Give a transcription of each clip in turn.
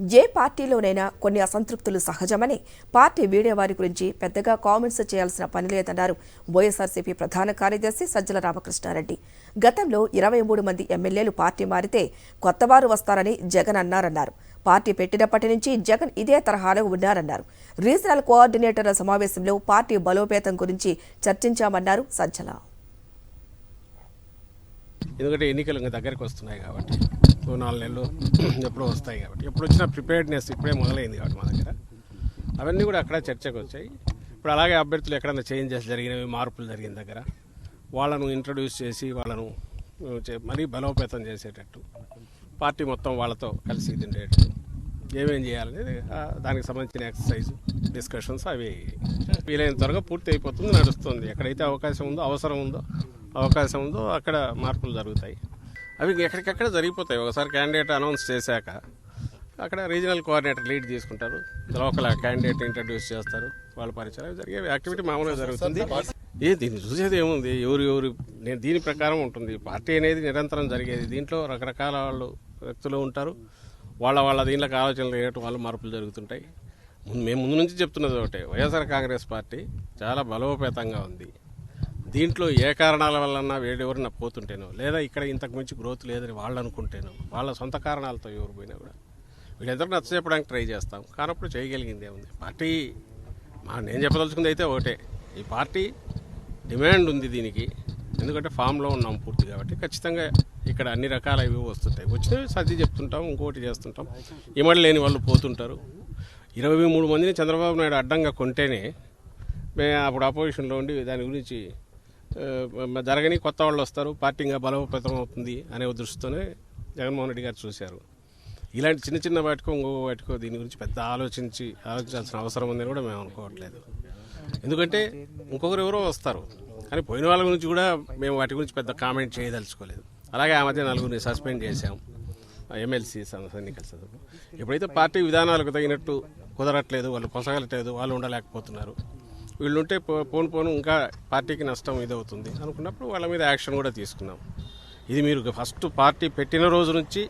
ఏ పార్టీలోనైనా కొన్ని అసంతృప్తులు సహజమని, పార్టీ వీడే వారి గురించి పెద్దగా కామెంట్స్ చేయాల్సిన పని లేదన్నారు వైఎస్ఆర్సీపీ ప్రధాన కార్యదర్శి సజ్జల రామకృష్ణారెడ్డి. గతంలో 23 మంది ఎమ్మెల్యేలు పార్టీ మారితే కొత్తవారు వస్తారని జగన్ అన్నారన్నారు. పార్టీ పెట్టినప్పటి నుంచి జగన్ ఇదే తరహాలో ఉన్నారన్నారు. రీజనల్ కోఆర్డినేటర్ల సమావేశంలో పార్టీ బలోపేతం గురించి చర్చించామన్నారు సజ్జల. ఎందుకంటే ఎన్నికలు ఇంకా దగ్గరికి వస్తున్నాయి కాబట్టి 4 నెలలు ఎప్పుడో వస్తాయి కాబట్టి ఎప్పుడు వచ్చినా ప్రిపేర్డ్నెస్ ఇప్పుడే మొదలైంది కాబట్టి మా దగ్గర అవన్నీ కూడా అక్కడ చర్చకు వచ్చాయి. ఇప్పుడు అలాగే అభ్యర్థులు ఎక్కడైనా చేంజెస్ జరిగినవి, మార్పులు జరిగిన దగ్గర వాళ్ళను ఇంట్రడ్యూస్ చేసి వాళ్ళను మరీ బలోపేతం చేసేటట్టు పార్టీ మొత్తం వాళ్ళతో కలిసి తిండేటట్టు ఏమేం చేయాలనేది దానికి సంబంధించిన ఎక్సర్సైజ్ డిస్కషన్స్ అవి వీలైన త్వరగా పూర్తి అయిపోతుంది, నడుస్తుంది. ఎక్కడైతే అవకాశం ఉందో అక్కడ మార్పులు జరుగుతాయి. అవి ఎక్కడికక్కడ జరిగిపోతాయి. ఒకసారి క్యాండిడేట్ అనౌన్స్ చేశాక అక్కడ రీజనల్ కోఆర్డినేటర్ లీడ్ తీసుకుంటారు, లోకల్ క్యాండిడేట్ ఇంట్రడ్యూస్ చేస్తారు, వాళ్ళ పరిచయం అవి జరిగే యాక్టివిటీ మామూలుగా జరుగుతుంది. దీన్ని చూసేది ఏముంది, ఎవరు నేను దీని ప్రకారం ఉంటుంది. పార్టీ అనేది నిరంతరం జరిగేది. దీంట్లో రకరకాల వ్యక్తులు ఉంటారు, వాళ్ళ దీంట్లోకి ఆలోచనలు వేయటం వాళ్ళు మార్పులు జరుగుతుంటాయి. మేము ముందు నుంచి చెప్తున్నది ఒకటే, వైఎస్ఆర్ కాంగ్రెస్ పార్టీ చాలా బలోపేతంగా ఉంది. దీంట్లో ఏ కారణాల వలన ఎవరిన పోతుంటేనో, లేదా ఇక్కడ ఇంతకు మించి గ్రోత్ లేదని వాళ్ళు అనుకుంటేనో, వాళ్ళ సొంత కారణాలతో ఎవరు పోయినా కూడా వీళ్ళందరూ నచ్చ చెప్పడానికి ట్రై చేస్తాం. కానప్పుడు చేయగలిగిందే ఉంది పార్టీ. నేను చెప్పదలుచుకుంది అయితే ఒకటే, ఈ పార్టీ డిమాండ్ ఉంది దీనికి. ఎందుకంటే ఫామ్లో ఉన్నాం పూర్తి కాబట్టి ఖచ్చితంగా ఇక్కడ అన్ని రకాల ఇవి వస్తుంటాయి. వచ్చినవి సర్ది చెప్తుంటాం, ఇంకోటి చేస్తుంటాం. ఇమడి లేని వాళ్ళు పోతుంటారు. 23 మందిని చంద్రబాబు నాయుడు అడ్డంగా కొంటేనే అప్పుడు అపోజిషన్లో ఉండి దాని గురించి జరగని కొత్త వాళ్ళు వస్తారు, పార్టీ ఇంకా బలోపేతం అవుతుంది అనే దృష్టితోనే జగన్మోహన్ రెడ్డి గారు చూశారు. ఇలాంటి చిన్న చిన్న వాటికో దీని గురించి పెద్ద ఆలోచించాల్సిన అవసరం ఉందని కూడా మేము అనుకోవట్లేదు. ఎందుకంటే ఇంకొకరు ఎవరో వస్తారు, కానీ పోయిన వాళ్ళ గురించి కూడా మేము వాటి గురించి పెద్ద కామెంట్ చేయదలుచుకోలేదు. అలాగే ఆ మధ్య 4 సస్పెండ్ చేశాం ఎమ్మెల్సీ ఎన్నికల సందర్భంలో. ఎప్పుడైతే పార్టీ విధానాలకు తగినట్టు కుదరట్లేదు, వాళ్ళు పొసగలట్లేదు, వాళ్ళు ఉండలేకపోతున్నారు, వీళ్ళుంటే పోను ఇంకా పార్టీకి నష్టం ఇదవుతుంది అనుకున్నప్పుడు వాళ్ళ మీద యాక్షన్ కూడా తీసుకున్నాం. ఇది మీరు ఫస్ట్ పార్టీ పెట్టిన రోజు నుంచి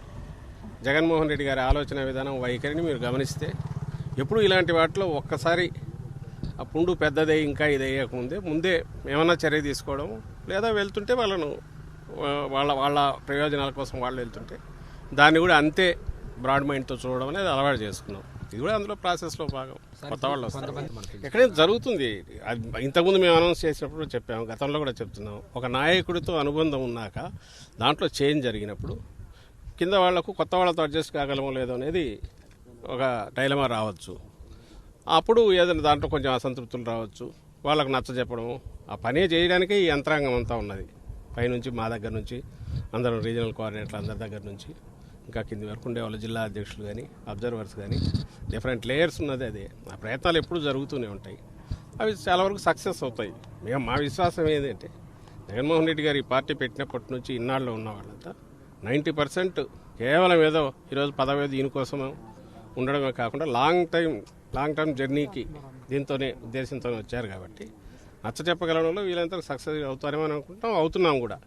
జగన్మోహన్ రెడ్డి గారి ఆలోచన విధానం, వైఖరిని మీరు గమనిస్తే ఎప్పుడు ఇలాంటి వాటిలో ఒక్కసారి ఆ పుండు పెద్దదే ఇంకా ఇది ముందే ఏమన్నా చర్య తీసుకోవడం, లేదా వెళ్తుంటే వాళ్ళను వాళ్ళ ప్రయోజనాల కోసం వాళ్ళు వెళ్తుంటే దాన్ని కూడా అంతే బ్రాడ్ మైండ్తో చూడడం అనేది అలవాటు చేసుకున్నాం. ఇది కూడా అందులో ప్రాసెస్లో భాగం. కొత్త వాళ్ళు వస్తారు, ఎక్కడైనా జరుగుతుంది. ఇంతకుముందు మేము అనౌన్స్ చేసినప్పుడు చెప్పాము, గతంలో కూడా చెప్తున్నాం. ఒక నాయకుడితో అనుబంధం ఉన్నాక దాంట్లో చేంజ్ జరిగినప్పుడు కింద వాళ్లకు కొత్త వాళ్ళతో అడ్జస్ట్ కాగలమో లేదో అనేది ఒక డైలమా రావచ్చు. అప్పుడు ఏదైనా దాంట్లో కొంచెం అసంతృప్తులు రావచ్చు, వాళ్ళకు నచ్చ చెప్పడము. ఆ పనే చేయడానికే ఈ యంత్రాంగం అంతా ఉన్నది. పైనుంచి మా దగ్గర నుంచి అందరూ రీజనల్ కోఆర్డినేటర్లు అందరి దగ్గర నుంచి ఇంకా కింది వరకు ఉండేవాళ్ళు, జిల్లా అధ్యక్షులు కానీ, అబ్జర్వర్స్ కానీ, డిఫరెంట్ లేయర్స్ ఉన్నది. అదే ఆ ప్రయత్నాలు ఎప్పుడూ జరుగుతూనే ఉంటాయి. అవి చాలా వరకు సక్సెస్ అవుతాయి. మా విశ్వాసం ఏంటంటే జగన్మోహన్ రెడ్డి గారు ఈ పార్టీ పెట్టినప్పటి నుంచి ఇన్నాళ్ళు ఉన్న వాళ్ళంతా 90% కేవలం ఏదో ఈరోజు పదవి దీనికోసం ఉండడమే కాకుండా లాంగ్ టర్మ్ జర్నీకి ఉద్దేశంతోనే వచ్చారు కాబట్టి నచ్చ చెప్పగలడంలో వీళ్ళంతా సక్సెస్ అవుతారేమో అనుకుంటాం, అవుతున్నాం కూడా.